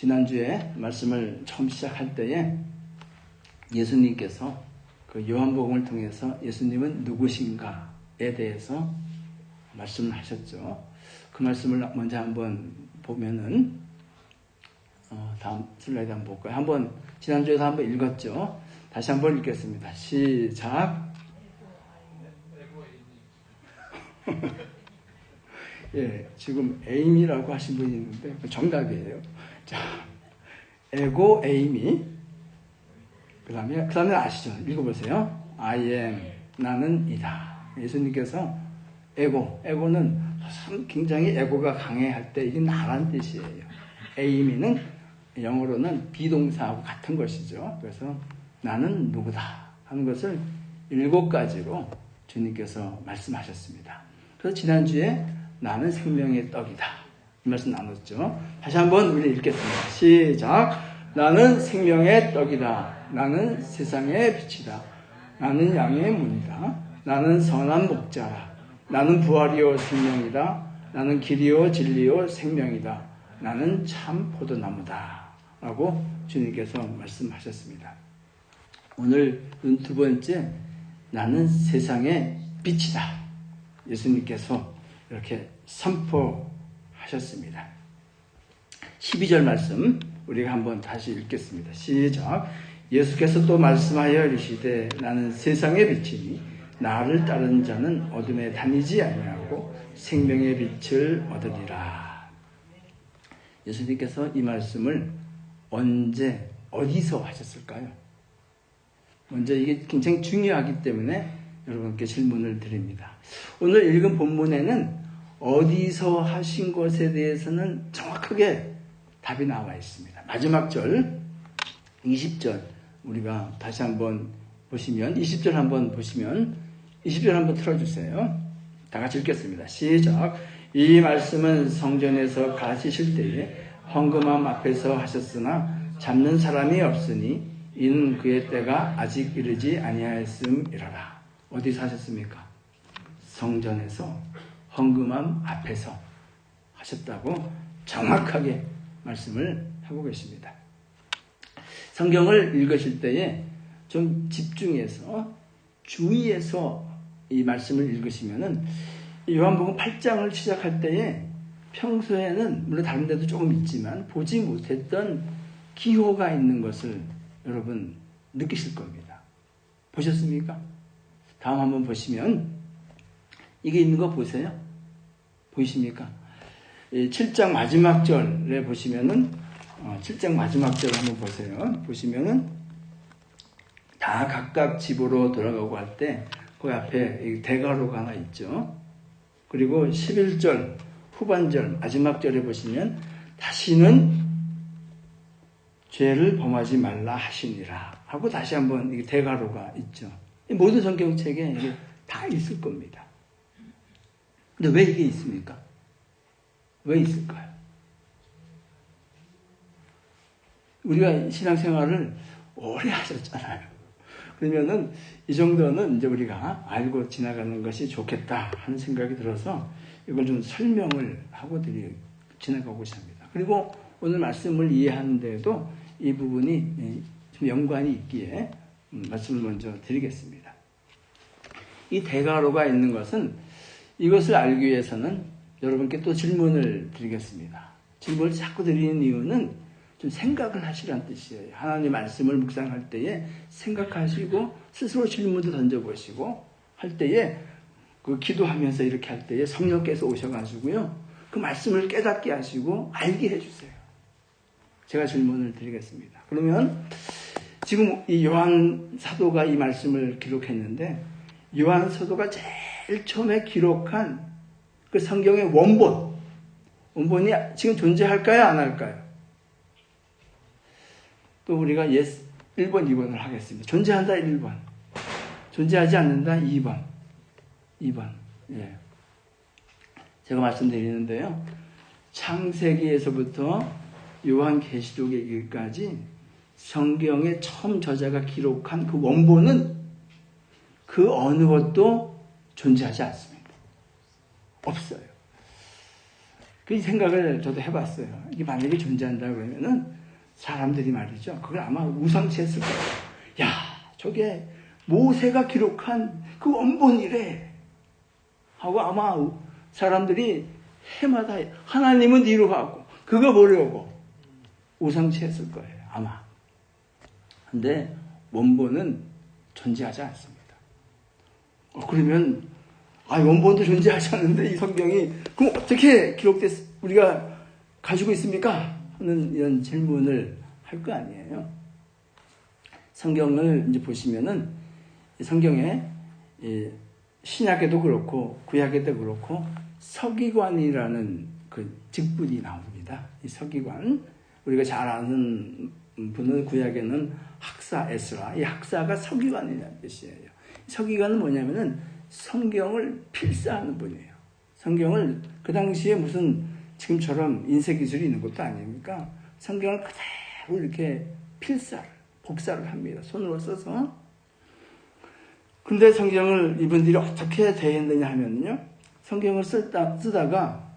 지난주에 말씀을 처음 시작할 때에 예수님께서 그 요한복음을 통해서 예수님은 누구신가에 대해서 말씀을 하셨죠. 그 말씀을 먼저 한번 보면은 다음 슬라이드 한번 볼까요? 한번 지난주에도 한번 읽었죠. 다시 한번 읽겠습니다. 시작. 예, 지금 에이미라고 하신 분이 있는데 정답이에요. 자, 에고 에이미. 그다음에 아시죠? 읽어보세요. I am, 나는 이다. 예수님께서 에고는 굉장히 에고가 강해할 때 이게 나란 뜻이에요. 에이미는 영어로는 비동사하고 같은 것이죠. 그래서 나는 누구다 하는 것을 7가지로 주님께서 말씀하셨습니다. 그래서 지난주에 나는 생명의 떡이다 이 말씀 나눴죠. 다시 한번 우리 읽겠습니다. 시작. 나는 생명의 떡이다. 나는 세상의 빛이다. 나는 양의 문이다. 나는 선한 목자라. 나는 부활이요 생명이다. 나는 길이요 진리요 생명이다. 나는 참 포도나무다 라고 주님께서 말씀하셨습니다. 오늘은 2번째, 나는 세상의 빛이다. 예수님께서 이렇게 선포하셨습니다. 12절 말씀 우리가 한번 다시 읽겠습니다. 시작. 예수께서 또 말씀하여 이르시되 나는 세상의 빛이니 나를 따르는 자는 어둠에 다니지 아니하고 생명의 빛을 얻으리라. 예수님께서 이 말씀을 언제 어디서 하셨을까요? 먼저 이게 굉장히 중요하기 때문에 여러분께 질문을 드립니다. 오늘 읽은 본문에는 어디서 하신 것에 대해서는 정확하게 답이 나와 있습니다. 마지막 절 20절 우리가 다시 한번 보시면 20절 한번 보시면 20절 한번 틀어주세요. 다 같이 읽겠습니다. 시작. 이 말씀은 성전에서 가르치실 때에 헌금함 앞에서 하셨으나 잡는 사람이 없으니 이는 그의 때가 아직 이르지 아니하였음이라라. 어디서 하셨습니까? 성전에서 헌금함 앞에서 하셨다고 정확하게 말씀을 하고 계십니다. 성경을 읽으실 때에 좀 집중해서 주의해서 이 말씀을 읽으시면은 요한복음 8장을 시작할 때에 평소에는 물론 다른 데도 조금 있지만 보지 못했던 기호가 있는 것을 여러분 느끼실 겁니다. 보셨습니까? 다음 한번 보시면 이게 있는 거 보세요. 보이십니까? 7장 마지막 절에 보시면은 7장 마지막 절 한번 보세요. 보시면은 다 각각 집으로 돌아가고 할 때 그 앞에 대가로가 하나 있죠. 그리고 11절 후반절 마지막 절에 보시면 다시는 죄를 범하지 말라 하시니라 하고 다시 한번 이게 대가로가 있죠. 모든 성경책에 이게 다 있을 겁니다. 근데 왜 이게 있습니까? 왜 있을까요? 우리가 신앙생활을 오래 하셨잖아요. 그러면은 이 정도는 이제 우리가 알고 지나가는 것이 좋겠다 하는 생각이 들어서 이걸 좀 설명을 하고 지나가고 합니다. 그리고 오늘 말씀을 이해하는데도 이 부분이 좀 연관이 있기에 말씀을 먼저 드리겠습니다. 이 대가로가 있는 것은 이것을 알기 위해서는 여러분께 또 질문을 드리겠습니다. 질문을 자꾸 드리는 이유는 좀 생각을 하시라는 뜻이에요. 하나님의 말씀을 묵상할 때에 생각하시고 스스로 질문도 던져보시고 할 때에 그 기도하면서 이렇게 할 때에 성령께서 오셔가지고요. 그 말씀을 깨닫게 하시고 알게 해주세요. 제가 질문을 드리겠습니다. 그러면 지금 이 요한 사도가 이 말씀을 기록했는데 요한 사도가 제일 처음에 기록한 그 성경의 원본이 지금 존재할까요? 안 할까요? 또 우리가 1번, 2번을 하겠습니다. 존재한다 1번. 존재하지 않는다 2번. 예. 제가 말씀드리는데요. 창세기에서부터 요한계시록에 이르기까지 성경의 처음 저자가 기록한 그 원본은 그 어느 것도 존재하지 않습니다. 없어요. 그 생각을 저도 해봤어요. 이게 만약에 존재한다 그러면은 사람들이 말이죠. 그걸 아마 우상치 했을 거예요. 야, 저게 모세가 기록한 그 원본이래. 하고 아마 사람들이 해마다 하나님은 이루하고 그거 보려고 우상치 했을 거예요. 아마. 근데 원본은 존재하지 않습니다. 그러면 원본도 존재하지 않는데 이 성경이 그럼 어떻게 우리가 가지고 있습니까? 하는 이런 질문을 할 거 아니에요. 성경을 이제 보시면은 성경에 신약에도 그렇고 구약에도 그렇고 서기관이라는 그 직분이 나옵니다. 이 서기관, 우리가 잘 아는 분은 구약에는 학사 에스라, 이 학사가 서기관이라는 뜻이에요. 서기관은 뭐냐면은 성경을 필사하는 분이에요. 성경을 그 당시에 무슨 지금처럼 인쇄기술이 있는 것도 아닙니까? 성경을 그대로 이렇게 복사를 합니다. 손으로 써서. 근데 성경을 이분들이 어떻게 대했느냐 하면요. 성경을 쓰다가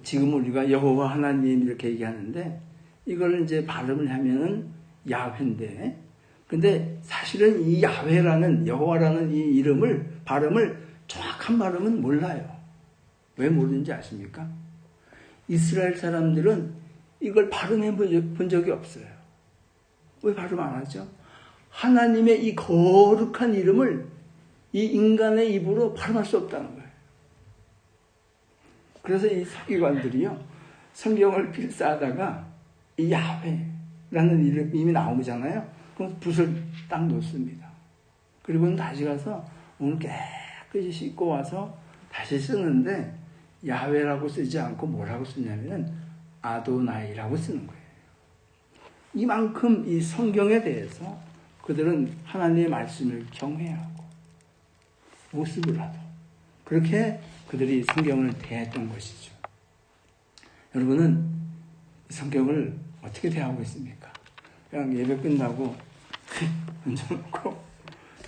지금 우리가 여호와 하나님 이렇게 얘기하는데 이걸 이제 발음을 하면은 야훼인데, 근데 사실은 이 야훼라는 여호와라는 이 발음을 정확한 발음은 몰라요. 왜 모르는지 아십니까? 이스라엘 사람들은 이걸 발음해 본 적이 없어요. 왜 발음 안 하죠? 하나님의 이 거룩한 이름을 이 인간의 입으로 발음할 수 없다는 거예요. 그래서 이 서기관들이요, 성경을 필사하다가 이 야훼라는 이름이 나오잖아요. 그럼 붓을 딱 놓습니다. 그리고는 다시 가서 오늘 깨끗이 씻고 와서 다시 쓰는데 야훼라고 쓰지 않고 뭐라고 쓰냐면은 아도나이라고 쓰는 거예요. 이만큼 이 성경에 대해서 그들은 하나님의 말씀을 경외하고 모습을 하고 그렇게 그들이 성경을 대했던 것이죠. 여러분은 성경을 어떻게 대하고 있습니까? 그냥 예배 끝나고 얹어놓고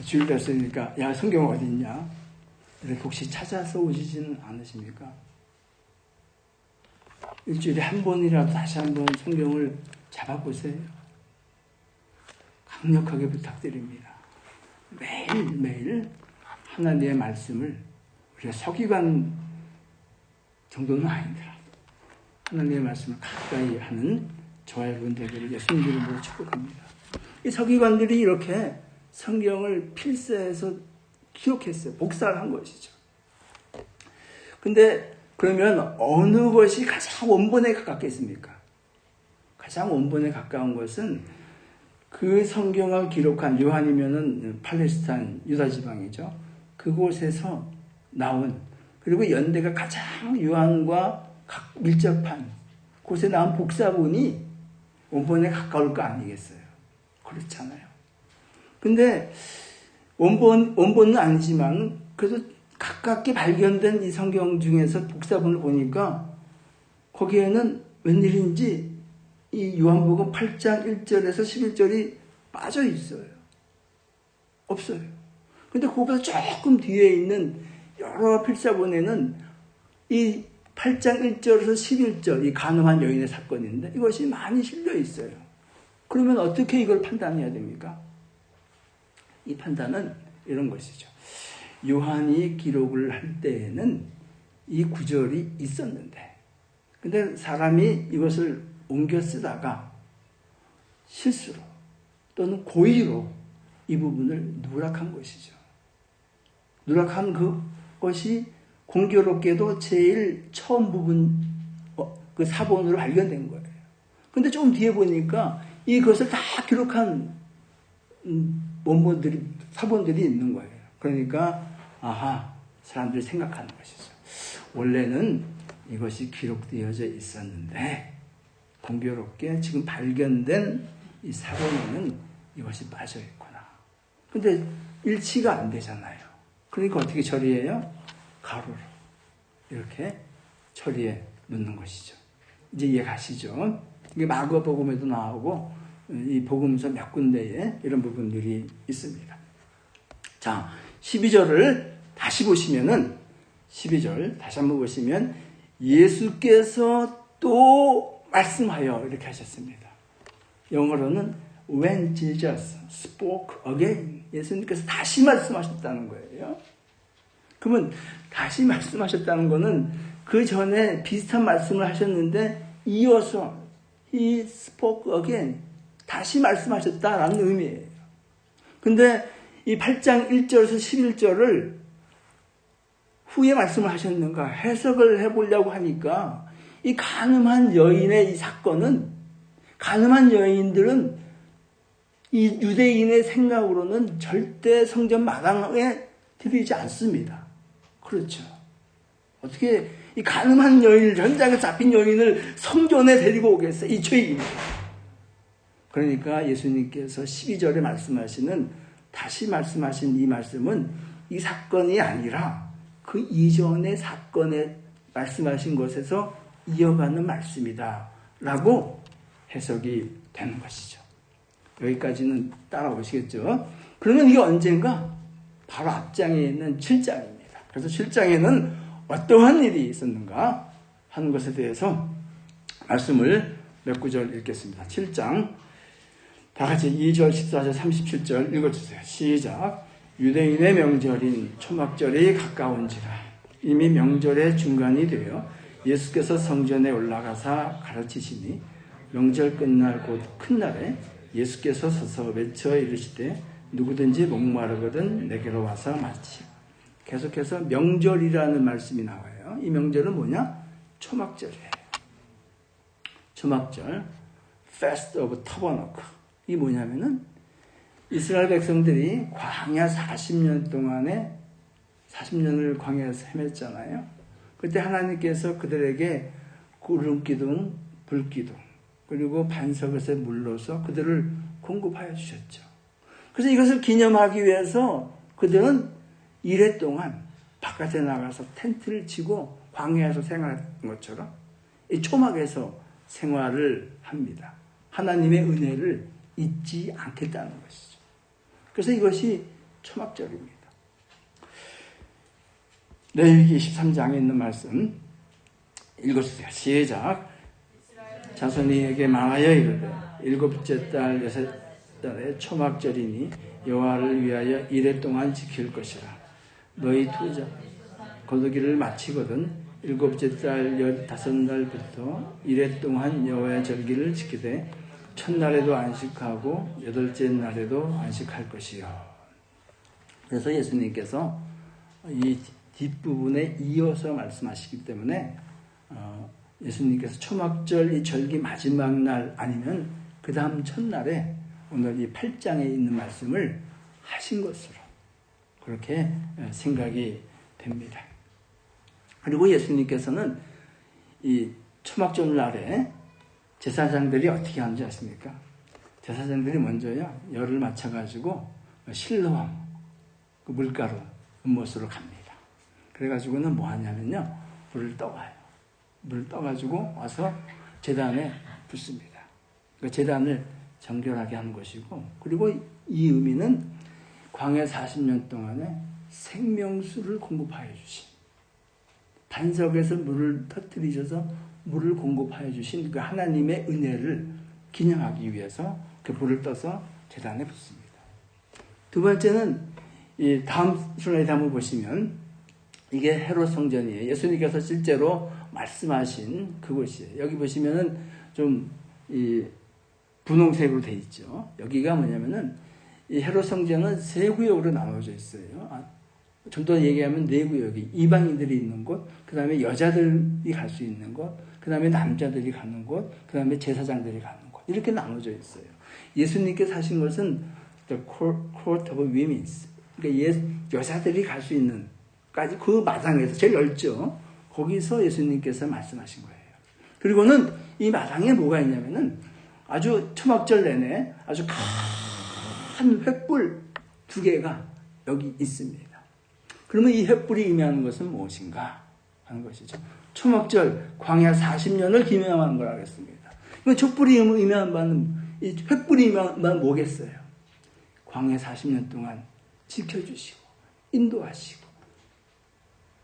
주일 됐으니까 야, 성경 어디 있냐? 이렇게 혹시 찾아서 오시지는 않으십니까? 일주일에 한 번이라도 다시 한번 성경을 잡아보세요. 강력하게 부탁드립니다. 매일매일 하나님의 말씀을 우리가 서기관 정도는 아니더라도 하나님의 말씀을 가까이 하는 저와 여러분 되기를 예수님 이름으로 축복합니다. 이 서기관들이 이렇게 성경을 필사해서 기록했어요. 복사를 한 것이죠. 근데 그러면 어느 것이 가장 원본에 가깝겠습니까? 가장 원본에 가까운 것은 그 성경을 기록한 요한이면은 팔레스타인 유다 지방이죠. 그곳에서 나온, 그리고 연대가 가장 요한과 밀접한 곳에 나온 복사본이 원본에 가까울 거 아니겠어요? 그렇잖아요. 근데 원본은 아니지만 그래도 가깝게 발견된 이 성경 중에서 복사본을 보니까 거기에는 웬일인지 이 요한복음 8장 1절에서 11절이 빠져 있어요. 없어요. 근데 그거보다 조금 뒤에 있는 여러 필사본에는 이 8장 1절에서 11절, 이 간음한 여인의 사건인데 이것이 많이 실려 있어요. 그러면 어떻게 이걸 판단해야 됩니까? 이 판단은 이런 것이죠. 요한이 기록을 할 때에는 이 구절이 있었는데, 근데 사람이 이것을 옮겨 쓰다가 실수로 또는 고의로 이 부분을 누락한 것이죠. 누락한 그것이 공교롭게도 제일 처음 부분 그 사본으로 발견된 거예요. 근데 좀 뒤에 보니까 이것을 다 기록한 사본들이 있는 거예요. 그러니까 사람들이 생각하는 것이죠. 원래는 이것이 기록되어져 있었는데 공교롭게 지금 발견된 이 사본에는 이것이 빠져 있구나. 근데 일치가 안 되잖아요. 그러니까 어떻게 처리해요? 가로로 이렇게 처리해 놓는 것이죠. 이제 이해 가시죠? 이게 마가복음에도 나오고 이 복음서 몇 군데에 이런 부분들이 있습니다. 자, 12절을 다시 보시면은 12절 다시 한번 보시면 예수께서 또 말씀하여 이렇게 하셨습니다. 영어로는 when Jesus spoke again. 예수님께서 다시 말씀하셨다는 거예요. 그러면 다시 말씀하셨다는 거는 그 전에 비슷한 말씀을 하셨는데 이어서 he spoke again. 다시 말씀하셨다라는 의미예요. 근데 이 8장 1절에서 11절을 후에 말씀을 하셨는가 해석을 해보려고 하니까 이 간음한 여인의 이 사건은 간음한 여인들은 이 유대인의 생각으로는 절대 성전 마당에 들이지 않습니다. 그렇죠. 어떻게 이 간음한 여인을 현장에 잡힌 여인을 성전에 데리고 오겠어요? 이 죄인입니다. 그러니까 예수님께서 12절에 다시 말씀하신 이 말씀은 이 사건이 아니라 그 이전의 사건에 말씀하신 것에서 이어가는 말씀이다 라고 해석이 되는 것이죠. 여기까지는 따라오시겠죠? 그러면 이게 언젠가? 바로 앞장에 있는 7장입니다. 그래서 7장에는 어떠한 일이 있었는가 하는 것에 대해서 말씀을 몇 구절 읽겠습니다. 7장 다 같이 2절, 14절, 37절 읽어주세요. 시작. 유대인의 명절인 초막절이 가까운지라 이미 명절의 중간이 되어 예수께서 성전에 올라가사 가르치시니 명절 끝날 곧 큰 날에 예수께서 서서 외쳐 이르시되 누구든지 목마르거든 내게로 와서 마시오. 계속해서 명절이라는 말씀이 나와요. 이 명절은 뭐냐? 초막절이에요. 초막절, Fest of Tabernacle. 이게 뭐냐면은 이스라엘 백성들이 광야 40년 동안에 40년을 광야에서 헤맸잖아요. 그때 하나님께서 그들에게 구름기둥, 불기둥 그리고 반석에서 물러서 그들을 공급하여 주셨죠. 그래서 이것을 기념하기 위해서 그들은 1회 동안 바깥에 나가서 텐트를 치고 광야에서 생활한 것처럼 이 초막에서 생활을 합니다. 하나님의 은혜를 잊지 않겠다는 것이죠. 그래서 이것이 초막절입니다. 레위기 23장에 있는 말씀 읽어주세요. 시작. 자손이에게 말하여 이르되 일곱째 달 여섯 달에 초막절이니 여호와를 위하여 1회 동안 지킬 것이라. 너희 투자 거두기를 마치거든 일곱째 달 15날부터 1회 동안 여호와의 절기를 지키되 첫날에도 안식하고 여덟째 날에도 안식할 것이요. 그래서 예수님께서 이 뒷부분에 이어서 말씀하시기 때문에 예수님께서 초막절 이 절기 마지막 날 아니면 그 다음 첫날에 오늘 이 8장에 있는 말씀을 하신 것으로 그렇게 생각이 됩니다. 그리고 예수님께서는 이 초막절 날에 제사장들이 어떻게 하는지 아십니까? 제사장들이 먼저요 열을 맞춰가지고 실로암 그 물가루 음못으로 갑니다. 그래가지고는 뭐 하냐면요 불을 떠와요. 물을 떠가지고 와서 제단에 붓습니다. 그 제단을 정결하게 하는 것이고 그리고 이 의미는 광야 40년 동안에 생명수를 공급하여 주신 반석에서 물을 터뜨리셔서 물을 공급하여 주신 그 하나님의 은혜를 기념하기 위해서 그 불을 떠서 제단에 붓습니다. 두 번째는 이 다음 슬라이드 한번 보시면 이게 헤롯 성전이에요. 예수님께서 실제로 말씀하신 그곳이에요. 여기 보시면은 좀 이 분홍색으로 돼 있죠. 여기가 뭐냐면은 이 헤롯 성전은 세 구역으로 나눠져 있어요. 좀 더 얘기하면 네 구역이 이방인들이 있는 곳, 그 다음에 여자들이 갈 수 있는 곳, 그 다음에 남자들이 가는 곳, 그 다음에 제사장들이 가는 곳 이렇게 나눠져 있어요. 예수님께서 하신 것은 the court of women, 그러니까 여자들이 갈 수 있는 까지 그 마당에서 제일 넓죠. 거기서 예수님께서 말씀하신 거예요. 그리고는 이 마당에 뭐가 있냐면은 아주 초막절 내내 아주 큰 횃불 2개가 여기 있습니다. 그러면 이 횃불이 의미하는 것은 무엇인가 하는 것이죠. 초막절 광야 40년을 기념하는 걸 하겠습니다. 그럼 촛불이 의미하는 바는 이 횃불이 의미하는 바는 뭐겠어요? 광야 40년 동안 지켜주시고 인도하시고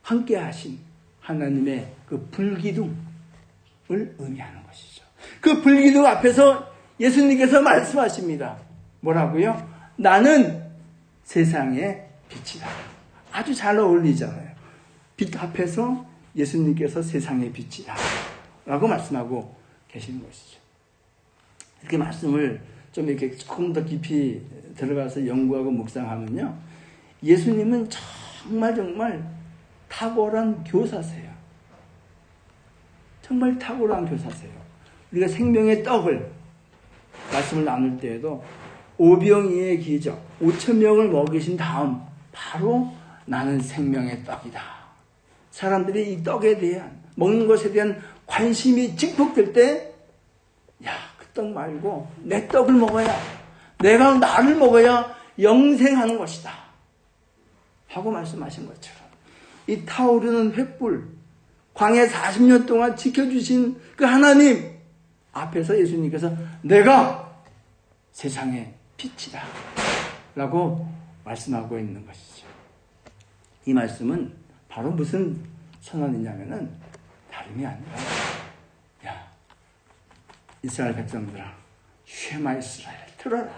함께 하신 하나님의 그 불기둥을 의미하는 것이죠. 그 불기둥 앞에서 예수님께서 말씀하십니다. 뭐라고요? 나는 세상의 빛이다. 아주 잘 어울리잖아요. 빛 앞에서 예수님께서 세상의 빛이다 라고 말씀하고 계시는 것이죠. 이렇게 말씀을 좀 이렇게 조금 더 깊이 들어가서 연구하고 묵상하면요, 예수님은 정말 탁월한 교사세요. 정말 탁월한 교사세요. 우리가 생명의 떡을 말씀을 나눌 때에도 오병이의 기적, 5,000명을 먹이신 다음 바로 나는 생명의 떡이다. 사람들이 이 떡에 대한, 먹는 것에 대한 관심이 증폭될 때, 야, 그 떡 말고 내 떡을 먹어야, 내가 나를 먹어야 영생하는 것이다 하고 말씀하신 것처럼, 이 타오르는 횃불, 광야 40년 동안 지켜주신 그 하나님 앞에서 예수님께서 내가 세상의 빛이다 라고 말씀하고 있는 것이죠. 이 말씀은 바로 무슨 선언이냐면은 다름이 아니라, 야, 이스라엘 백성들아, 쉐마 이스라엘 들어라.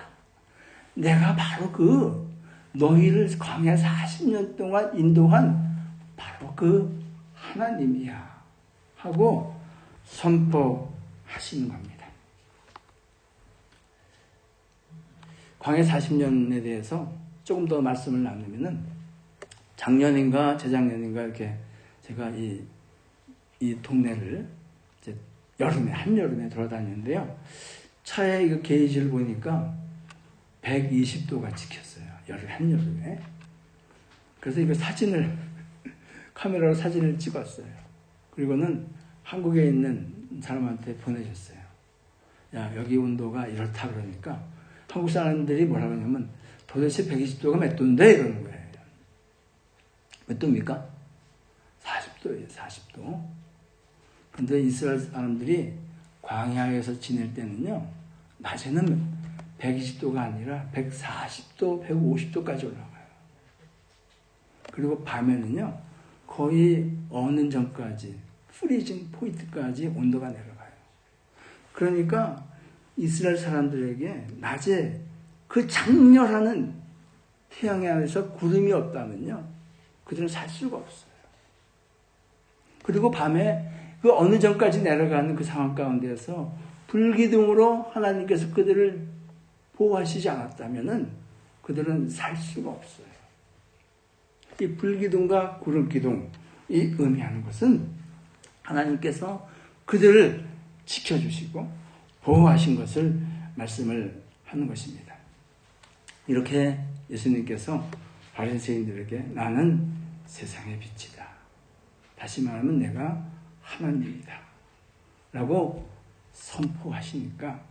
내가 바로 그 너희를 광야 40년 동안 인도한 바로 그 하나님이야 하고 선포하시는 겁니다. 광야 40년에 대해서 조금 더 말씀을 나누면은, 작년인가 재작년인가 이렇게 제가 이 동네를 이제 한여름에 돌아다녔는데요. 차에 이거 게이지를 보니까 120도가 찍혔어요. 한여름에. 그래서 이거 사진을, 카메라로 사진을 찍었어요. 그리고는 한국에 있는 사람한테 보내줬어요. 야, 여기 온도가 이렇다 그러니까 한국 사람들이 뭐라고 하냐면 도대체 120도가 몇 도인데? 이러는 거예요. 몇 도입니까? 40도예요, 40도. 근데 이스라엘 사람들이 광야에서 지낼 때는요, 낮에는 120도가 아니라 140도, 150도까지 올라가요. 그리고 밤에는요, 거의 어느 전까지, 프리징 포인트까지 온도가 내려가요. 그러니까 이스라엘 사람들에게 낮에 그 장렬하는 태양의 안에서 구름이 없다면요, 그들은 살 수가 없어요. 그리고 밤에 그 어느 전까지 내려가는 그 상황 가운데서 불기둥으로 하나님께서 그들을 보호하시지 않았다면은 그들은 살 수가 없어요. 이 불기둥과 구름기둥이 의미하는 것은 하나님께서 그들을 지켜주시고 보호하신 것을 말씀을 하는 것입니다. 이렇게 예수님께서 바리새인들에게 나는 세상의 빛이다. 다시 말하면 내가 하나님이다 라고 선포하시니까,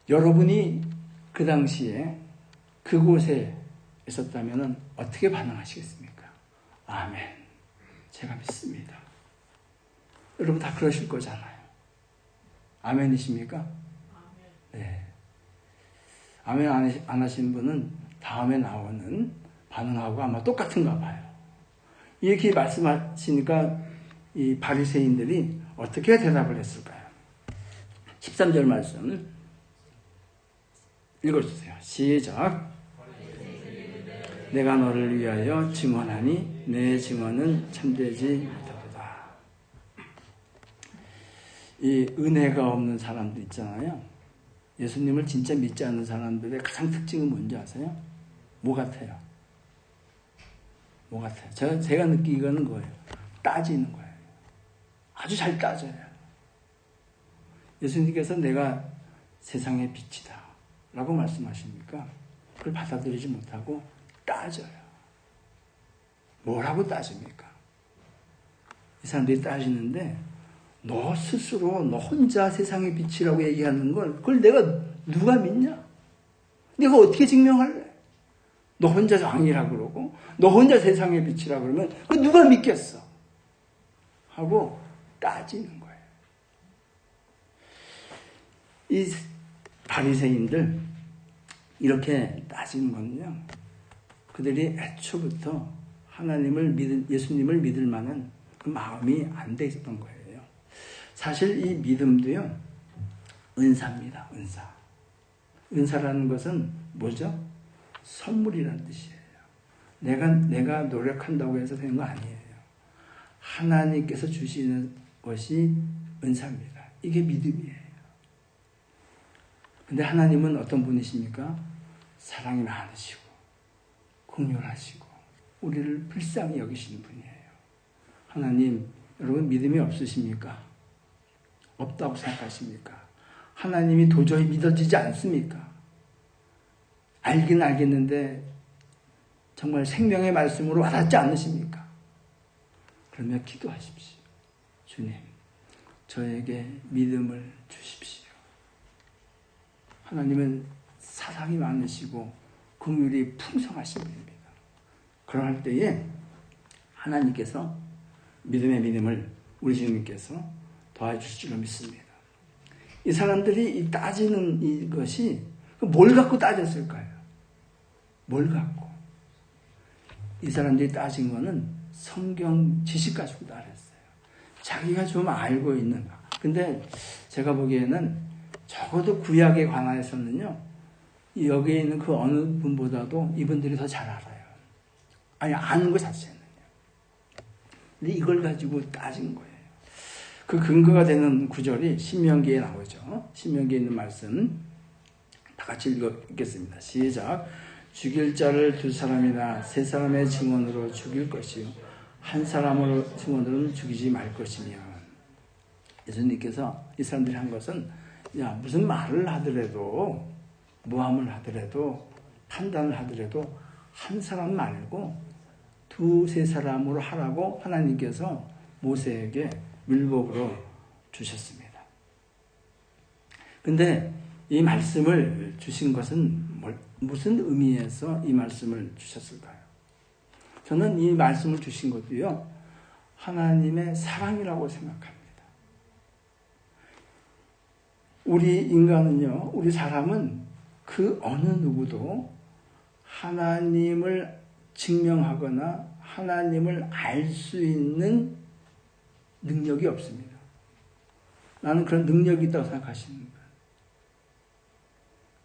여러분이 그 당시에 그곳에 있었다면 어떻게 반응하시겠습니까? 아멘, 제가 믿습니다. 여러분 다 그러실 거잖아요. 아멘이십니까? 네. 아멘 안 하신 분은 다음에 나오는 반응하고 아마 똑같은가 봐요. 이렇게 말씀하시니까 이 바리새인들이 어떻게 대답을 했을까요? 13절 말씀을 읽어주세요. 시작. 내가 너를 위하여 증언하니 내 증언은 참되지 못하도다. 이 은혜가 없는 사람들 있잖아요. 예수님을 진짜 믿지 않는 사람들의 가장 특징은 뭔지 아세요? 뭐 같아요? 뭐 같아요? 제가 느끼기는 거예요. 따지는 거예요. 아주 잘 따져요. 예수님께서 내가 세상의 빛이다 라고 말씀하시니까 그걸 받아들이지 못하고 따져요. 뭐라고 따집니까? 이 사람들이 따지는데, 너 스스로 너 혼자 세상의 빛이라고 얘기하는 걸 그걸 내가 누가 믿냐? 내가 어떻게 증명할래? 너 혼자 왕이라고 그러고 너 혼자 세상의 빛이라고 그러면 그 누가 믿겠어? 하고 따지는 거예요. 이 바리새인들 이렇게 따지는 건요, 그들이 애초부터 예수님을 믿을 만한 그 마음이 안 돼 있었던 거예요. 사실 이 믿음도요, 은사입니다. 은사. 은사라는 것은 뭐죠? 선물이라는 뜻이에요. 내가 노력한다고 해서 되는 거 아니에요. 하나님께서 주시는 것이 은사입니다. 이게 믿음이에요. 근데 하나님은 어떤 분이십니까? 사랑이 많으시고 긍휼하시고 우리를 불쌍히 여기시는 분이에요. 하나님, 여러분 믿음이 없으십니까? 없다고 생각하십니까? 하나님이 도저히 믿어지지 않습니까? 알긴 알겠는데 정말 생명의 말씀으로 와닿지 않으십니까? 그러면 기도하십시오. 주님, 저에게 믿음을 주십시오. 하나님은 사랑이 많으시고 긍휼이 풍성하신 분입니다. 그럴 때에 하나님께서 믿음의 믿음을 우리 주님께서 도와주실 줄로 믿습니다. 이 사람들이 이 따지는 이것이 뭘 갖고 따졌을까요? 뭘 갖고? 이 사람들이 따진 거는 성경 지식 가지고 따졌어요. 자기가 좀 알고 있는. 근데 제가 보기에는 적어도 구약에 관하여서는요, 여기에 있는 그 어느 분보다도 이분들이 더 잘 알아요. 아니, 아는 것 자체는요. 근데 이걸 가지고 따진 거예요. 그 근거가 되는 구절이 신명기에 나오죠. 신명기에 있는 말씀 다 같이 읽겠습니다. 시작. 죽일 자를 두 사람이나 세 사람의 증언으로 죽일 것이요 한 사람으로 증언으로는 죽이지 말 것이며. 예수님께서 이 사람들이 한 것은 무슨 말을 하더라도 모함을 하더라도 판단을 하더라도 한 사람 말고 두세 사람으로 하라고 하나님께서 모세에게 율법으로 주셨습니다. 근데 이 말씀을 주신 것은 무슨 의미에서 이 말씀을 주셨을까요? 저는 이 말씀을 주신 것도요, 하나님의 사랑이라고 생각합니다. 우리 인간은요, 우리 사람은 그 어느 누구도 하나님을 증명하거나 하나님을 알 수 있는 능력이 없습니다. 나는 그런 능력이 있다고 생각하시는 분,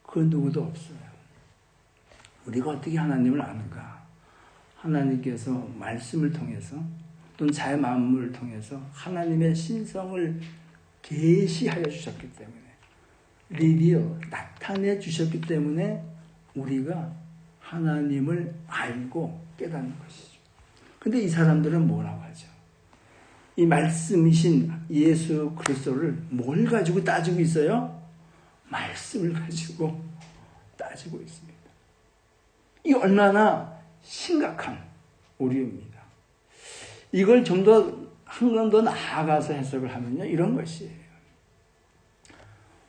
그 누구도 없어요. 우리가 어떻게 하나님을 아는가? 하나님께서 말씀을 통해서 또는 자의 마음을 통해서 하나님의 신성을 계시하여 주셨기 때문에, 리비어 나타내 주셨기 때문에 우리가 하나님을 알고 깨닫는 것이죠. 근데 이 사람들은 뭐라고 하죠? 이 말씀이신 예수 그리스도를 뭘 가지고 따지고 있어요? 말씀을 가지고 따지고 있습니다. 이 얼마나 심각한 오류입니다. 이걸 좀 더 한 번 더 나아가서 해석을 하면요, 이런 것이에요.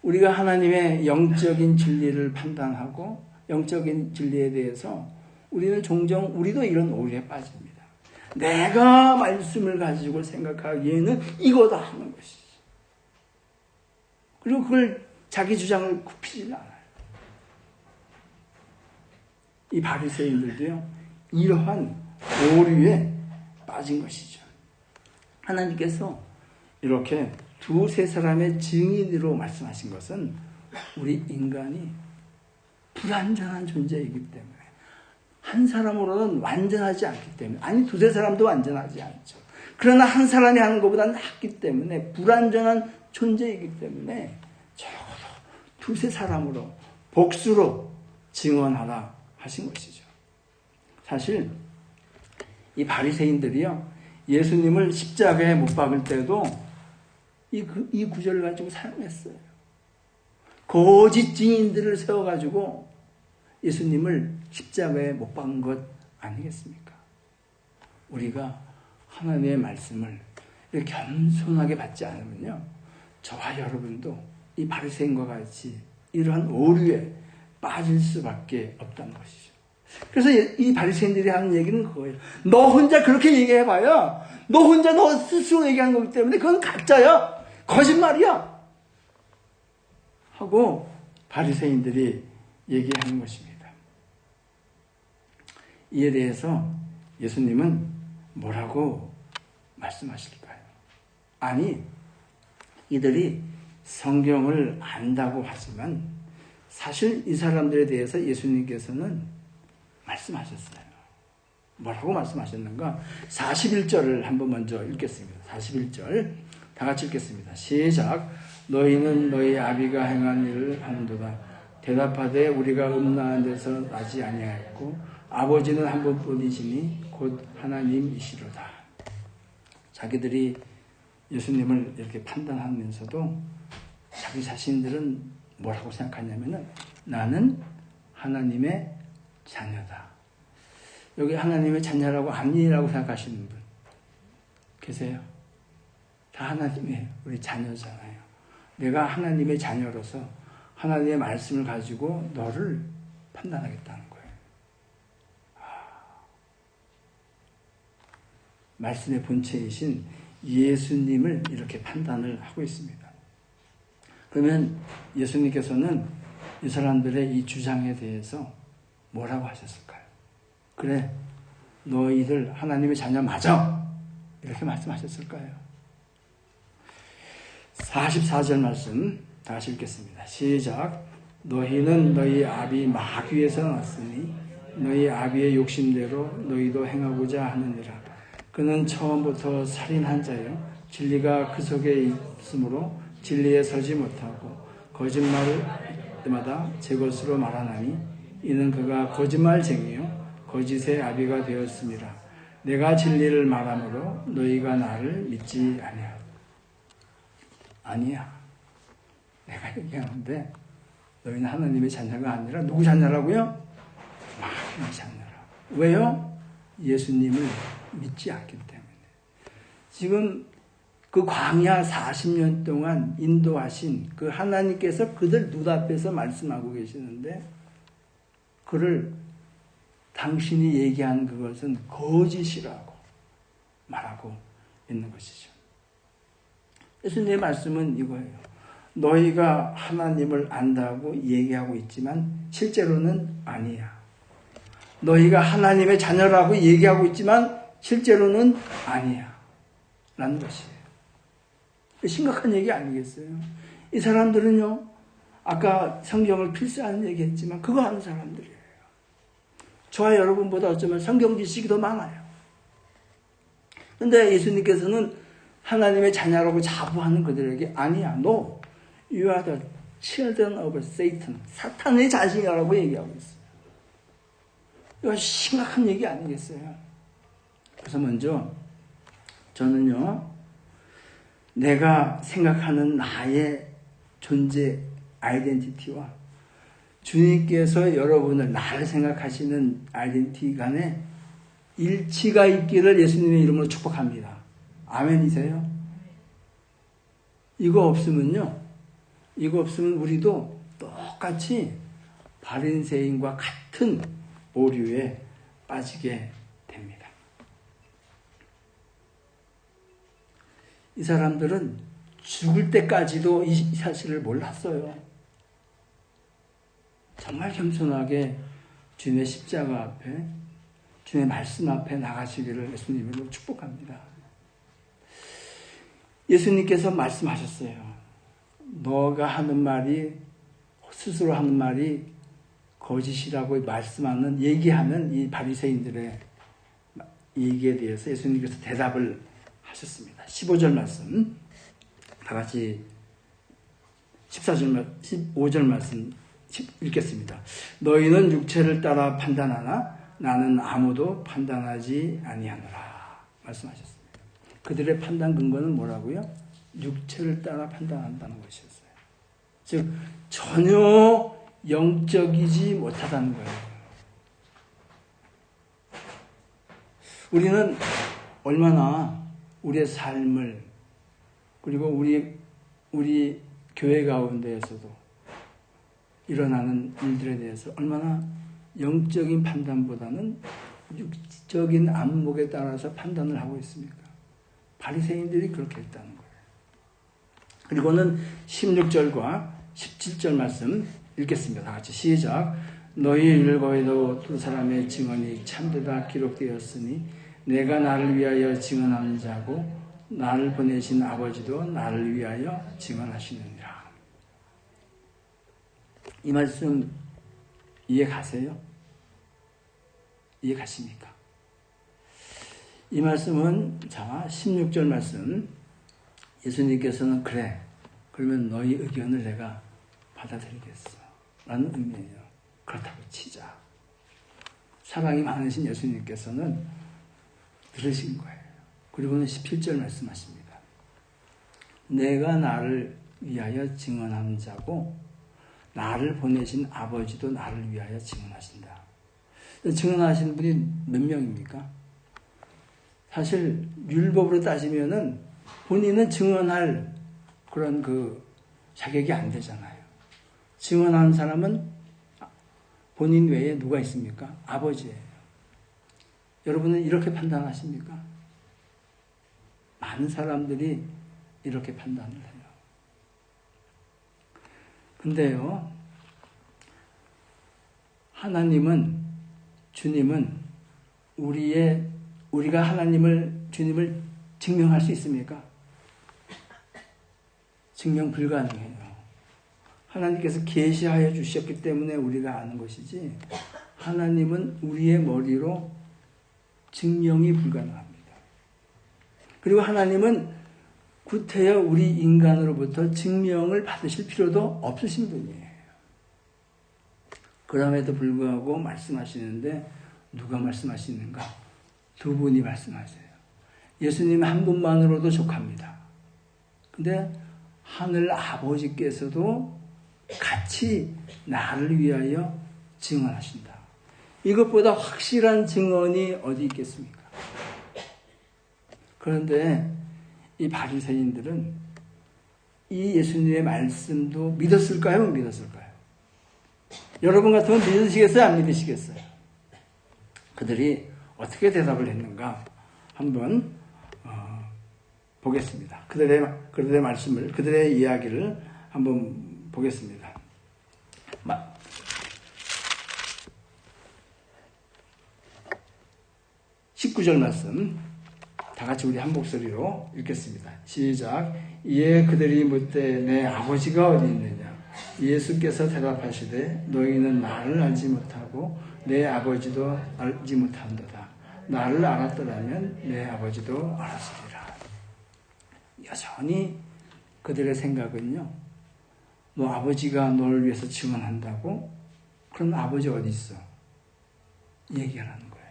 우리가 하나님의 영적인 진리를 판단하고 영적인 진리에 대해서 우리는 종종 우리도 이런 오류에 빠집니다. 내가 말씀을 가지고 생각하기에는 이거다 하는 것이죠. 그리고 그걸 자기 주장을 굽히지 않아요. 이 바리새인들도요, 이러한 오류에 빠진 것이죠. 하나님께서 이렇게 두세 사람의 증인으로 말씀하신 것은 우리 인간이 불완전한 존재이기 때문에, 한 사람으로는 완전하지 않기 때문에, 아니 두세 사람도 완전하지 않죠. 그러나 한 사람이 하는 것보다 낫기 때문에 불완전한 존재이기 때문에 적어도 두세 사람으로 복수로 증언하라 하신 것이죠. 사실 이 바리새인들이요, 예수님을 십자가에 못 박을 때도 이 구절을 가지고 사용했어요. 거짓 증인들을 세워가지고 예수님을 십자가에 못 박은 것 아니겠습니까? 우리가 하나님의 말씀을 이렇게 겸손하게 받지 않으면요, 저와 여러분도 이 바리새인과 같이 이러한 오류에 빠질 수밖에 없다는 것이죠. 그래서 이 바리새인들이 하는 얘기는 그거예요. 너 혼자 그렇게 얘기해봐요. 너 혼자 너 스스로 얘기하는 거기 때문에 그건 가짜야. 거짓말이야. 하고 바리새인들이 얘기하는 것입니다. 이에 대해서 예수님은 뭐라고 말씀하실까요? 아니, 이들이 성경을 안다고 하지만 사실 이 사람들에 대해서 예수님께서는 말씀하셨어요. 뭐라고 말씀하셨는가? 41절을 한번 먼저 읽겠습니다. 41절 다 같이 읽겠습니다. 시작. 너희는 너희 아비가 행한 일을 하는도다. 대답하되 우리가 음란한 데서 나지 아니하였고 아버지는 한 분뿐이시니 곧 하나님이시로다. 자기들이 예수님을 이렇게 판단하면서도 자기 자신들은 뭐라고 생각하냐면은 나는 하나님의 자녀다. 여기 하나님의 자녀라고 아니라고 생각하시는 분 계세요? 다 하나님의 우리 자녀잖아요. 내가 하나님의 자녀로서 하나님의 말씀을 가지고 너를 판단하겠다는 거예요. 말씀의 본체이신 예수님을 이렇게 판단을 하고 있습니다. 그러면 예수님께서는 이 사람들의 이 주장에 대해서 뭐라고 하셨을까요? 그래, 너희들 하나님의 자녀 맞아! 이렇게 말씀하셨을까요? 44절 말씀 다시 읽겠습니다. 시작. 너희는 너희 아비 마귀에서 났으니 너희 아비의 욕심대로 너희도 행하고자 하느니라. 그는 처음부터 살인한 자요 진리가 그 속에 있으므로 진리에 서지 못하고 거짓말마다 제 것으로 말하나니 이는 그가 거짓말쟁이요 거짓의 아비가 되었습니다. 내가 진리를 말하므로 너희가 나를 믿지 아니야. 내가 얘기하는데 너희는 하나님의 자녀가 아니라 누구 자녀라고요? 마귀의 자녀라. 왜요? 예수님을 믿지 않기 때문에. 지금 그 광야 40년 동안 인도하신 그 하나님께서 그들 눈앞에서 말씀하고 계시는데 그를 당신이 얘기한 그것은 거짓이라고 말하고 있는 것이죠. 예수님의 말씀은 이거예요. 너희가 하나님을 안다고 얘기하고 있지만 실제로는 아니야. 너희가 하나님의 자녀라고 얘기하고 있지만 실제로는 아니야. 라는 것이에요. 심각한 얘기 아니겠어요? 이 사람들은요, 아까 성경을 필사하는 얘기했지만 그거 하는 사람들이에요. 저와 여러분보다 어쩌면 성경 지식이 더 많아요. 그런데 예수님께서는 하나님의 자녀라고 자부하는 그들에게 아니야. No. You are the children of Satan. 사탄의 자식이라고 얘기하고 있어요. 이거 심각한 얘기 아니겠어요? 그래서 먼저 저는요, 내가 생각하는 나의 존재 아이덴티티와 주님께서 여러분을 나를 생각하시는 아이덴티티 간에 일치가 있기를 예수님의 이름으로 축복합니다. 아멘이세요? 이거 없으면 우리도 똑같이 바리새인과 같은 오류에 빠지게 됩니다. 이 사람들은 죽을 때까지도 이 사실을 몰랐어요. 정말 겸손하게 주님의 십자가 앞에, 주님의 말씀 앞에 나가시기를 예수님으로 축복합니다. 예수님께서 말씀하셨어요. 너가 하는 말이, 스스로 하는 말이 거짓이라고 얘기하는 이 바리새인들의 얘기에 대해서 예수님께서 대답을 하셨습니다. 15절 말씀, 다 같이 15절 말씀 읽겠습니다. 너희는 육체를 따라 판단하나 나는 아무도 판단하지 아니하노라 말씀하셨습니다. 그들의 판단 근거는 뭐라고요? 육체를 따라 판단한다는 것이었어요. 즉 전혀 영적이지 못하다는 거예요. 우리는 얼마나 우리의 삶을, 그리고 우리 교회 가운데에서도 일어나는 일들에 대해서 얼마나 영적인 판단보다는 육적인 안목에 따라서 판단을 하고 있습니까? 바리새인들이 그렇게 했다는 거예요. 그리고는 16절과 17절 말씀 읽겠습니다. 다 같이 시작. 너희 율법에도 두 사람의 증언이 참되다 기록되었으니 내가 나를 위하여 증언하는 자고 나를 보내신 아버지도 나를 위하여 증언하시느니라. 이 말씀 이해 가세요? 이해 가십니까? 이 말씀은 자 16절 말씀 예수님께서는 그래 그러면 너희 의견을 내가 받아들이겠어 라는 의미예요. 그렇다고 치자. 사랑이 많으신 예수님께서는 들으신 거예요. 그리고는 17절 말씀하십니다. 내가 나를 위하여 증언하는 자고 나를 보내신 아버지도 나를 위하여 증언하신다. 증언하시는 분이 몇 명입니까? 사실 율법으로 따지면은 본인은 증언할 그런 그 자격이 안 되잖아요. 증언하는 사람은 본인 외에 누가 있습니까? 아버지예요. 여러분은 이렇게 판단하십니까? 많은 사람들이 이렇게 판단을 해요. 근데요, 하나님은, 주님은 우리가 주님을 증명할 수 있습니까? 증명 불가능해요. 하나님께서 계시하여 주셨기 때문에 우리가 아는 것이지, 하나님은 우리의 머리로 증명이 불가능합니다. 그리고 하나님은 구태여 우리 인간으로부터 증명을 받으실 필요도 없으신 분이에요. 그럼에도 불구하고 말씀하시는데 누가 말씀하시는가? 두 분이 말씀하세요. 예수님 한 분만으로도 족합니다. 근데 하늘 아버지께서도 같이 나를 위하여 증언하신다. 이것보다 확실한 증언이 어디 있겠습니까? 그런데 이 바리새인들은 이 예수님의 말씀도 믿었을까요? 못 믿었을까요? 여러분 같으면 믿으시겠어요? 안 믿으시겠어요? 그들이 어떻게 대답을 했는가 한번 보겠습니다. 그들의 말씀을, 그들의 이야기를 한번 보겠습니다. 19절 말씀 다 같이 우리 한 목소리로 읽겠습니다. 시작. 이에 그들이 묻되 내 아버지가 어디 있느냐? 예수께서 대답하시되 너희는 나를 알지 못하고 내 아버지도 알지 못한도다. 나를 알았더라면 내 아버지도 알았으리라. 여전히 그들의 생각은요, 너 아버지가 너를 위해서 증언한다고? 그럼 아버지 어디 있어? 얘기하라는 거예요.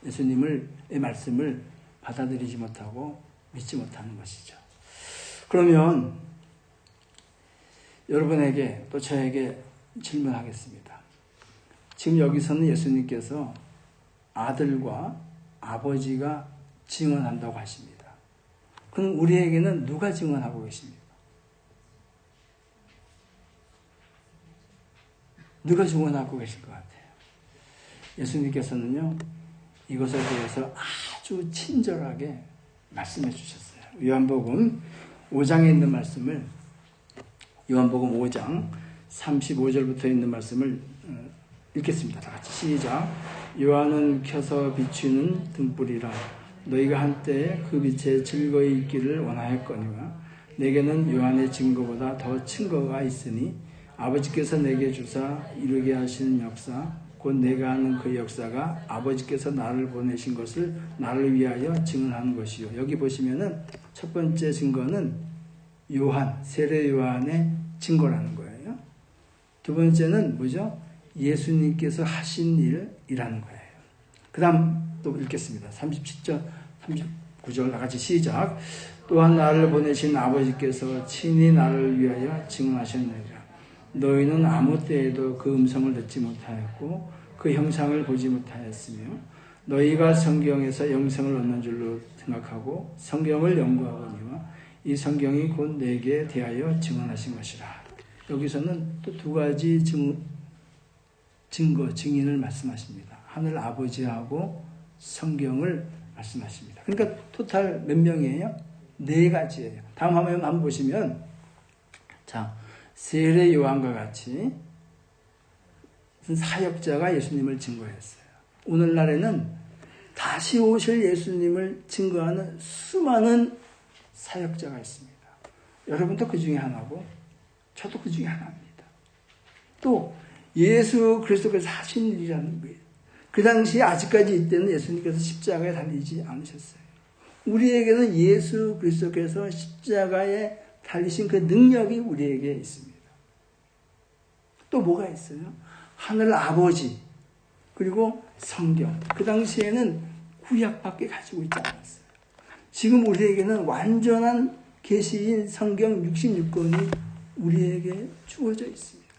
예수님의 말씀을 받아들이지 못하고 믿지 못하는 것이죠. 그러면 여러분에게 또 저에게 질문하겠습니다. 지금 여기서는 예수님께서 아들과 아버지가 증언한다고 하십니다. 그럼 우리에게는 누가 증언하고 계십니까? 누가 증언하고 계실 것 같아요? 예수님께서는요, 이것에 대해서 아주 친절하게 말씀해 주셨어요. 요한복음 5장에 있는 말씀을, 요한복음 5장 35절부터 있는 말씀을 읽겠습니다. 다 같이 시작. 요한은 켜서 비추는 등불이라 너희가 한때 그 빛에 즐거이 있기를 원하였거니와 내게는 요한의 증거보다 더 증거가 있으니 아버지께서 내게 주사 이루게 하시는 역사 곧 내가 하는 그 역사가 아버지께서 나를 보내신 것을 나를 위하여 증언하는 것이요. 여기 보시면은 첫 번째 증거는 요한, 세례 요한의 증거라는 거예요. 두 번째는 뭐죠? 예수님께서 하신 일이라는 거예요. 그 다음 또 읽겠습니다. 37절, 39절 나같이 시작. 또한 나를 보내신 아버지께서 친히 나를 위하여 증언하셨느니라. 너희는 아무 때에도 그 음성을 듣지 못하였고 그 형상을 보지 못하였으며 너희가 성경에서 영생을 얻는 줄로 생각하고 성경을 연구하거니와 이 성경이 곧 내게 대하여 증언하신 것이라. 여기서는 또 두 가지 증인을 말씀하십니다. 하늘 아버지하고 성경을 말씀하십니다. 그러니까 토탈 몇 명이에요? 네 가지예요. 다음 화면 한번 보시면, 자, 세례 요한과 같이 사역자가 예수님을 증거했어요. 오늘날에는 다시 오실 예수님을 증거하는 수많은 사역자가 있습니다. 여러분도 그 중에 하나고 저도 그 중에 하나입니다. 또 예수 그리스도께서 하신 일이라는 거예요. 그 당시에 아직까지 이때는 예수님께서 십자가에 달리지 않으셨어요. 우리에게는 예수 그리스도께서 십자가에 달리신 그 능력이 우리에게 있습니다. 또 뭐가 있어요? 하늘 아버지 그리고 성경. 그 당시에는 구약밖에 가지고 있지 않았어요. 지금 우리에게는 완전한 계시인 성경 66권이 우리에게 주어져 있습니다.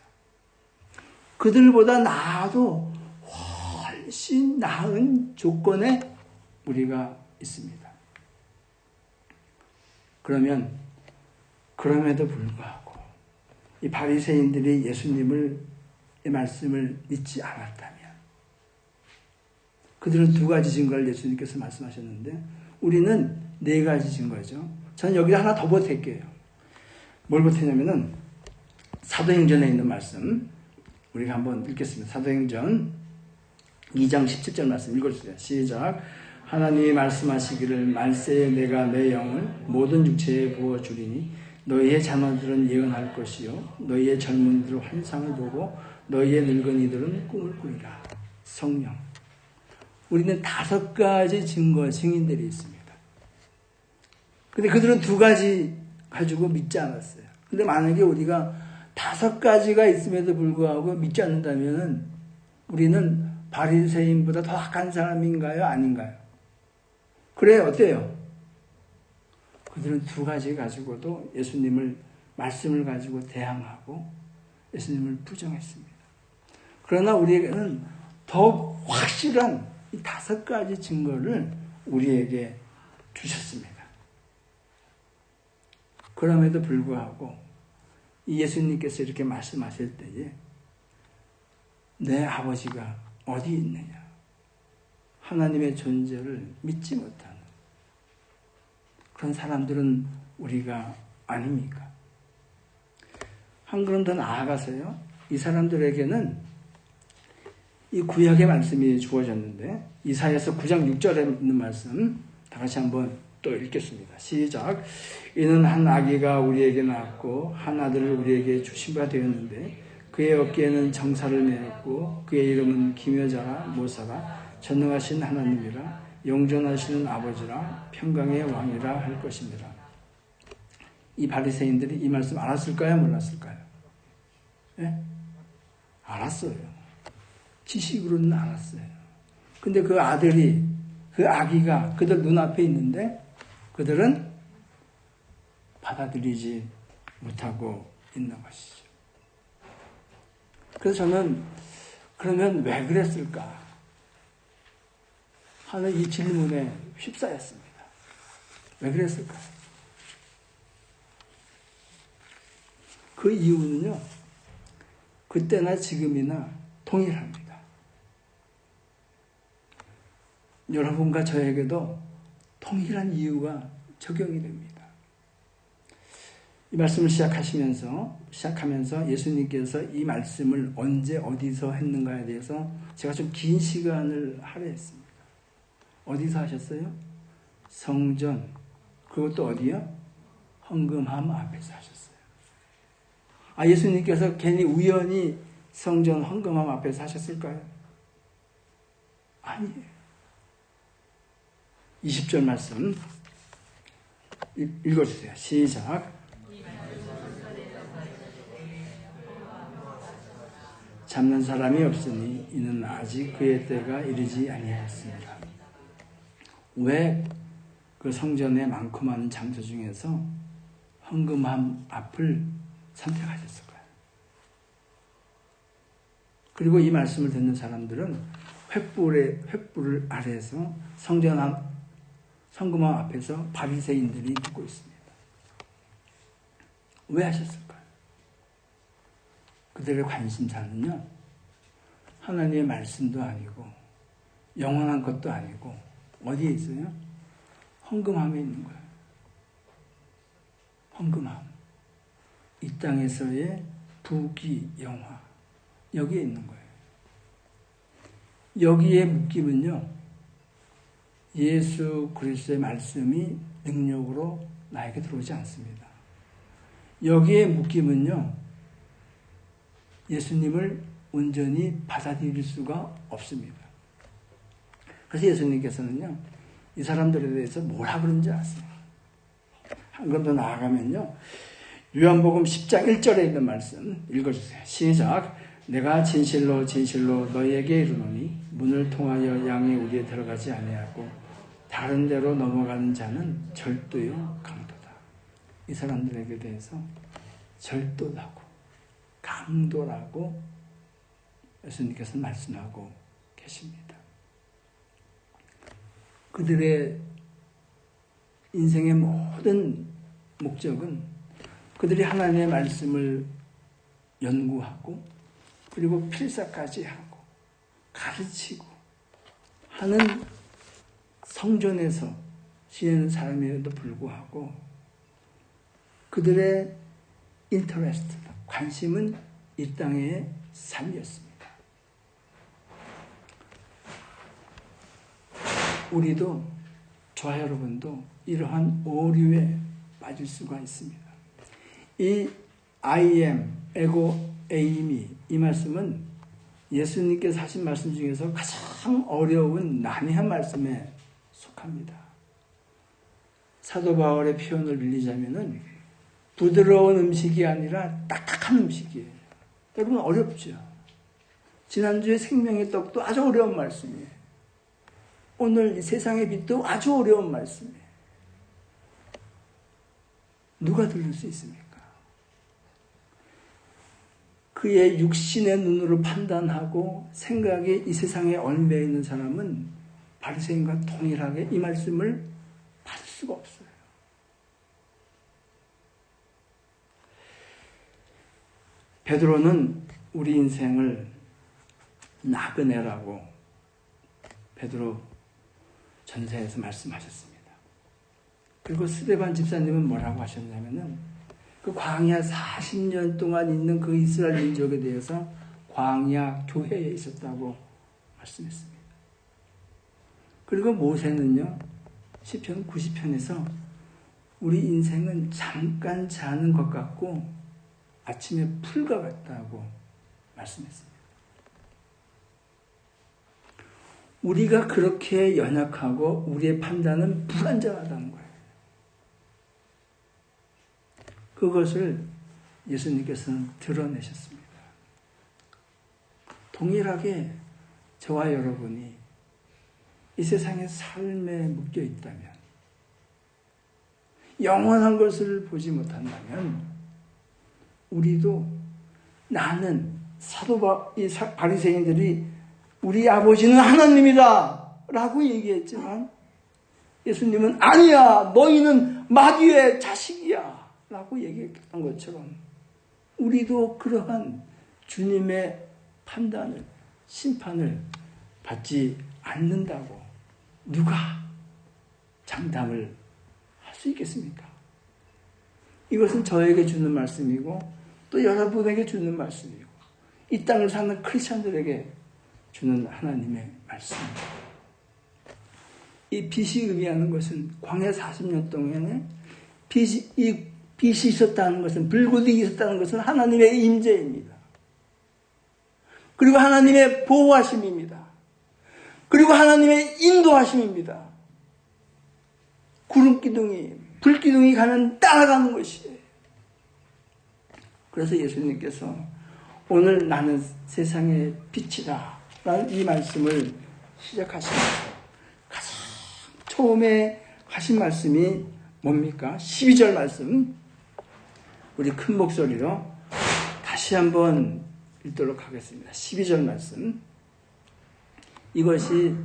그들보다 나아도 훨씬 나은 조건에 우리가 있습니다. 그럼에도 불구하고 이 바리새인들이 예수님의 말씀을 믿지 않았다면 그들은 두 가지 증거를 예수님께서 말씀하셨는데 우리는 네 가지 증거죠. 저는 여기 하나 더 보탤게요. 뭘 보태냐면은 사도행전에 있는 말씀 우리가 한번 읽겠습니다. 사도행전 2장 17절 말씀 읽어주세요. 시작. 하나님이 말씀하시기를 말세에 내가 내 영을 모든 육체에 부어주리니 너희의 자녀들은 예언할 것이요 너희의 젊은이들은 환상을 보고 너희의 늙은이들은 꿈을 꾸리라. 성령. 우리는 5가지 증거 증인들이 있습니다. 근데 그들은 2가지 가지고 믿지 않았어요. 근데 만약에 우리가 5가지가 있음에도 불구하고 믿지 않는다면 우리는 바리새인보다 더 악한 사람인가요? 아닌가요? 그래 어때요? 그들은 2가지 가지고도 예수님을 말씀을 가지고 대항하고 예수님을 부정했습니다. 그러나 우리에게는 더욱 확실한 이 5가지 증거를 우리에게 주셨습니다. 그럼에도 불구하고 이 예수님께서 이렇게 말씀하실 때에 내 아버지가 어디 있느냐? 하나님의 존재를 믿지 못하는 그런 사람들은 우리가 아닙니까? 한 걸음 더 나아가서요. 이 사람들에게는 이 구약의 말씀이 주어졌는데 이사야서 9장 6절에 있는 말씀 다 같이 한번 또 읽겠습니다. 시작. 이는 한 아기가 우리에게 낳았고 한 아들을 우리에게 주신 바 되었는데 그의 어깨에는 정사를 메었고 그의 이름은 기묘자라 모사라 전능하신 하나님이라 영존하시는 아버지라 평강의 왕이라 할 것입니다. 이 바리새인들이 이 말씀 알았을까요? 몰랐을까요? 네? 알았어요. 지식으로는 알았어요. 근데 그 아들이 그 아기가 그들 눈앞에 있는데 그들은 받아들이지 못하고 있는 것이죠. 그래서 저는 그러면 왜 그랬을까 하는 이 질문에 휩싸였습니다. 왜 그랬을까? 그 이유는요. 그때나 지금이나 동일합니다. 여러분과 저에게도 동일한 이유가 적용이 됩니다. 이 말씀을 시작하면서 예수님께서 이 말씀을 언제 어디서 했는가에 대해서 제가 좀 긴 시간을 할애했습니다. 어디서 하셨어요? 성전, 그것도 어디요? 헌금함 앞에서 하셨어요. 예수님께서 괜히 우연히 성전 헌금함 앞에서 하셨을까요? 아니에요. 20절 말씀 읽어주세요. 시작. 잡는 사람이 없으니 이는 아직 그의 때가 이르지 아니하였습니다. 왜 그 성전의 많고 많은 장소 중에서 헌금함 앞을 선택하셨을까요? 그리고 이 말씀을 듣는 사람들은 횃불을 아래에서 성금함 앞에서 바리새인들이 듣고 있습니다. 왜 하셨을까요? 그들의 관심사는요, 하나님의 말씀도 아니고 영원한 것도 아니고 어디에 있어요? 헌금함에 있는 거예요. 헌금함. 이 땅에서의 부귀 영화 여기에 있는 거예요. 여기에 묶임은요, 예수 그리스도의 말씀이 능력으로 나에게 들어오지 않습니다. 여기에 묶임은요, 예수님을 온전히 받아들일 수가 없습니다. 그래서 예수님께서는요, 이 사람들에 대해서 뭐라 그런지 아세요? 한 번 더 나아가면요, 요한복음 10장 1절에 있는 말씀 읽어주세요. 시작. 내가 진실로 진실로 너희에게 이르노니 문을 통하여 양의 우리에 들어가지 아니하고 다른 데로 넘어가는 자는 절도요 강도다. 이 사람들에게 대해서 절도라고 강도라고 예수님께서 말씀하고 계십니다. 그들의 인생의 모든 목적은 그들이 하나님의 말씀을 연구하고 그리고 필사까지 하고 가르치고 하는 성전에서 지내는 사람임에도 불구하고 그들의 인터레스트, 관심은 이 땅의 삶이었습니다. 우리도, 저와 여러분도 이러한 오류에 빠질 수가 있습니다. 이 I am, 에고, 에이미, 이 말씀은 예수님께서 하신 말씀 중에서 가장 어려운 난해한 말씀에 속합니다. 사도 바울의 표현을 빌리자면은 부드러운 음식이 아니라 딱딱한 음식이에요. 여러분 어렵죠? 지난주에 생명의 떡도 아주 어려운 말씀이에요. 오늘 이 세상의 빛도 아주 어려운 말씀이에요. 누가 들을 수 있습니까? 그의 육신의 눈으로 판단하고 생각이 이 세상에 얽매여 있는 사람은 바리새인과 동일하게 이 말씀을 받을 수가 없어요. 베드로는 우리 인생을 나그네라고 베드로 전서에서 말씀하셨습니다. 그리고 스데반 집사님은 뭐라고 하셨냐면은 그 광야 40년 동안 있는 그 이스라엘 민족에 대해서 광야 교회에 있었다고 말씀했습니다. 그리고 모세는요, 시편 90편에서 우리 인생은 잠깐 자는 것 같고 아침에 풀과 같다고 말씀했습니다. 우리가 그렇게 연약하고 우리의 판단은 불완전하다는 거예요. 그것을 예수님께서는 드러내셨습니다. 동일하게 저와 여러분이 이 세상의 삶에 묶여 있다면, 영원한 것을 보지 못한다면, 우리도 나는 이 바리새인들이 우리 아버지는 하나님이다 라고 얘기했지만 예수님은 아니야, 너희는 마귀의 자식이야 라고 얘기했던 것처럼 우리도 그러한 주님의 판단을, 심판을 받지 않는다고 누가 장담을 할 수 있겠습니까? 이것은 저에게 주는 말씀이고 또 여러분에게 주는 말씀이고 이 땅을 사는 크리스찬들에게 주는 하나님의 말씀입니다. 이 빛이 의미하는 것은 광야 40년 동안에 빛이 있었다는 것은, 불꽃이 있었다는 것은 하나님의 임재입니다. 그리고 하나님의 보호하심입니다. 그리고 하나님의 인도하심입니다. 구름기둥이, 불기둥이 가면 따라가는 것이에요. 그래서 예수님께서 오늘 나는 세상의 빛이다 라는 이 말씀을 시작하시면서 가장 처음에 하신 말씀이 뭡니까? 12절 말씀, 우리 큰 목소리로 다시 한번 읽도록 하겠습니다. 12절 말씀, 이것이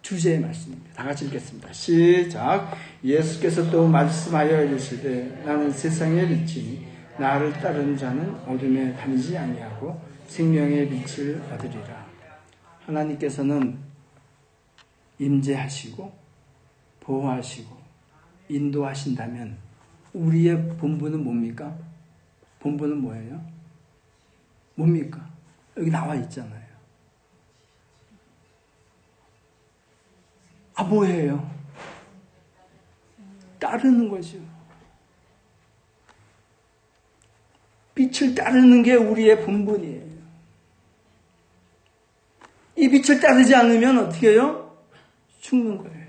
주제의 말씀입니다. 다 같이 읽겠습니다. 시작. 예수께서 또 말씀하여 이르시되 나는 세상의 빛이니 나를 따르는 자는 어둠에 다니지 아니하고 생명의 빛을 얻으리라. 하나님께서는 임재하시고 보호하시고 인도하신다면 우리의 본분은 뭡니까? 본분은 뭐예요? 뭡니까? 여기 나와 있잖아요. 뭐예요? 따르는 거죠. 빛을 따르는 게 우리의 본분이에요. 이 빛을 따르지 않으면 어떻게 해요? 죽는 거예요.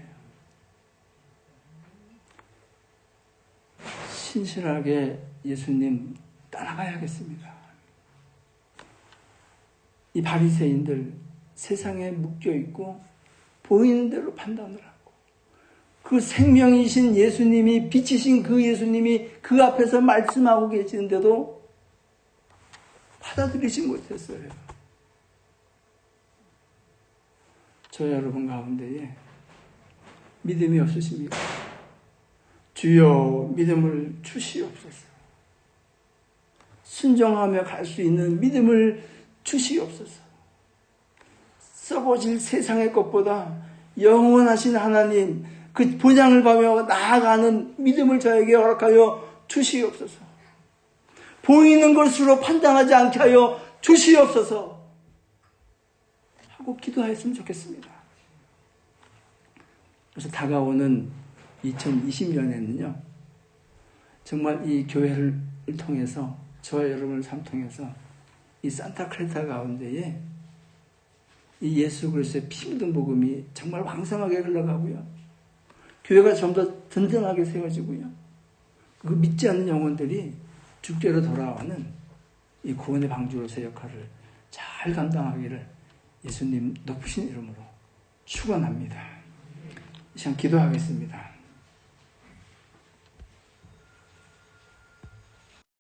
신실하게 예수님 따라가야겠습니다. 이 바리새인들 세상에 묶여있고 보이는 대로 판단을 하고 그 생명이신 예수님이 빛이신 그 예수님이 그 앞에서 말씀하고 계시는데도 받아들이지 못했어요. 저 여러분 가운데에 믿음이 없으십니까? 주여 믿음을 주시옵소서. 순종하며 갈 수 있는 믿음을 주시옵소서. 썩어질 세상의 것보다 영원하신 하나님 그 본향을 보며 나아가는 믿음을 저에게 허락하여 주시옵소서. 보이는 것으로 판단하지 않게 하여 주시옵소서 하고 기도하였으면 좋겠습니다. 그래서 다가오는 2020년에는요 정말 이 교회를 통해서 저와 여러분을 통해서 이 산타클레타 가운데에 이 예수 그리스도의 피 묻은 복음이 정말 왕성하게 흘러가고요. 교회가 좀 더 든든하게 세워지고요. 그 믿지 않는 영혼들이 죽게로 돌아오는 이 구원의 방주로서의 역할을 잘 감당하기를 예수님 높으신 이름으로 축원합니다. 이 시간 기도하겠습니다.